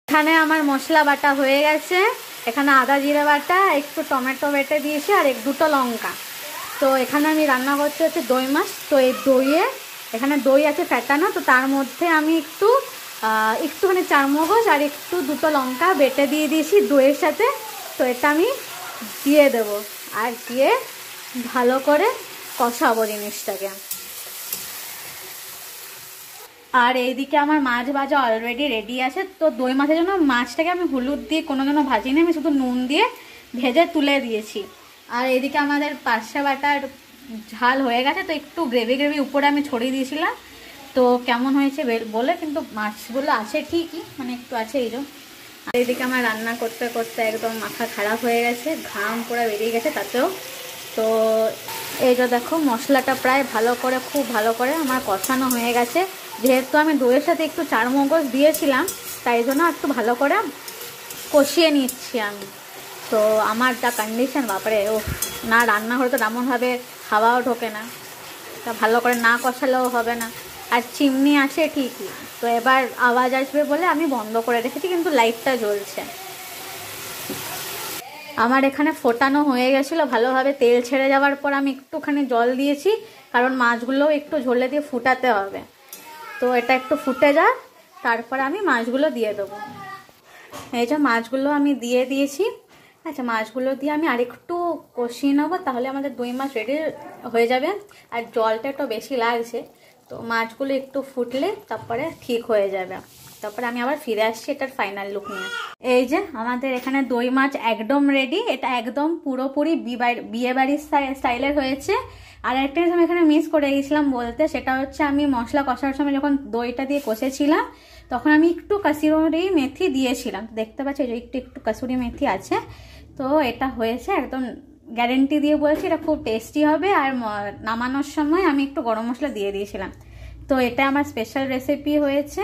এখানে আমার মশলা বাটা হয়ে গেছে। এখানে আদা জিরে বাটা, একটু টমেটো বেটে দিয়েছি আর দুটো লঙ্কা। তো এখানে আমি রান্না করতে হচ্ছে দই মাছ। তো এই দইয়ে এখানে দই আছে ফ্যাটানো, তো তার মধ্যে আমি একটুখানি চারমগজ আর দুটো লঙ্কা বেটে দিয়ে দিয়েছি দইয়ের সাথে। তো এটা আমি দিয়ে দেবো আর দিয়ে ভালো করে কষাবো জিনিসটাকে। আর এইদিকে আমার মাছ ভাজা অলরেডি রেডি আছে। তো দই মাছের জন্য মাছটাকে আমি হলুদ দিয়ে কোনো জন্য ভাজিনি, আমি শুধু নুন দিয়ে ভেজে তুলে দিয়েছি। আর এইদিকে আমাদের পার্শে বাটার ঝাল হয়ে গেছে, তো একটু গ্রেভি উপরে আমি ছড়িয়ে দিয়েছিলাম। তো কেমন হয়েছে বলে, কিন্তু মাছগুলো আছে ঠিকই, মানে একটু আছে এই জন্য। আর এইদিকে আমার রান্না করতে করতে একদম মাথা খারাপ হয়ে গেছে, ঘাম পুরো বেরিয়ে গেছে তাতেও। তো এই যে দেখো মশলাটা প্রায় খুব ভালো করে আমার কষানো হয়ে গেছে। যেহেতু আমি দইয়ের সাথে একটু চারমগজ দিয়েছিলাম, তাই জন্য একটু ভালো করে কষিয়ে নিচ্ছি আমি। তো আমার যা কন্ডিশন, বাপরে, ও না রান্নাঘরে তো এমনভাবে হাওয়াও ঢোকে না, তা ভালো করে না কষালেও হবে না। আর চিমনি আছে ঠিকই, তো এবার আওয়াজ আসবে বলে আমি বন্ধ করে রেখেছি, কিন্তু লাইটটা জ্বলছে। আমার এখানে ফোটানো হয়ে গেছিলো ভালোভাবে, তেল ছেড়ে যাওয়ার পর আমি একটুখানি জল দিয়েছি, কারণ মাছগুলো একটু ঝোলে দিয়ে ফুটাতে হবে। তো এটা একটু ফুটে যাক, তারপরে আমি মাছগুলো দিয়ে দেবো। এই যে মাছগুলো আমি দিয়ে দিয়েছি। আচ্ছা, মাছগুলো দিয়ে আমি আরেকটু কষিয়ে নেবো, তাহলে আমাদের দই মাছ রেডি হয়ে যাবে। আর জলটা একটু বেশি লাগছে, তো মাছগুলো একটু ফুটলে তারপরে ঠিক হয়ে যাবে। তারপরে আমি আবার ফিরে আসছি এটার ফাইনাল লুক নিয়ে। এই যে আমাদের এখানে দই মাছ একদম রেডি। এটা একদম পুরোপুরি বিয়ে বাড়ির স্টাইলের হয়েছে। আর একটা জিনিস আমি এখানে মিস করে গেছিলাম বলতে, সেটা হচ্ছে আমি মশলা কষার সময় যখন দইটা দিয়ে কষেছিলাম, তখন আমি একটু কাসুরি মেথি দিয়েছিলাম। দেখতে পাচ্ছি যে একটু কাসুরি মেথি আছে। তো এটা হয়েছে একদম গ্যারেন্টি দিয়ে বলছি, এটা খুব টেস্টি হবে। আর নামানোর সময় আমি একটু গরম মশলা দিয়ে দিয়েছিলাম। তো এটা আমার স্পেশাল রেসিপি হয়েছে।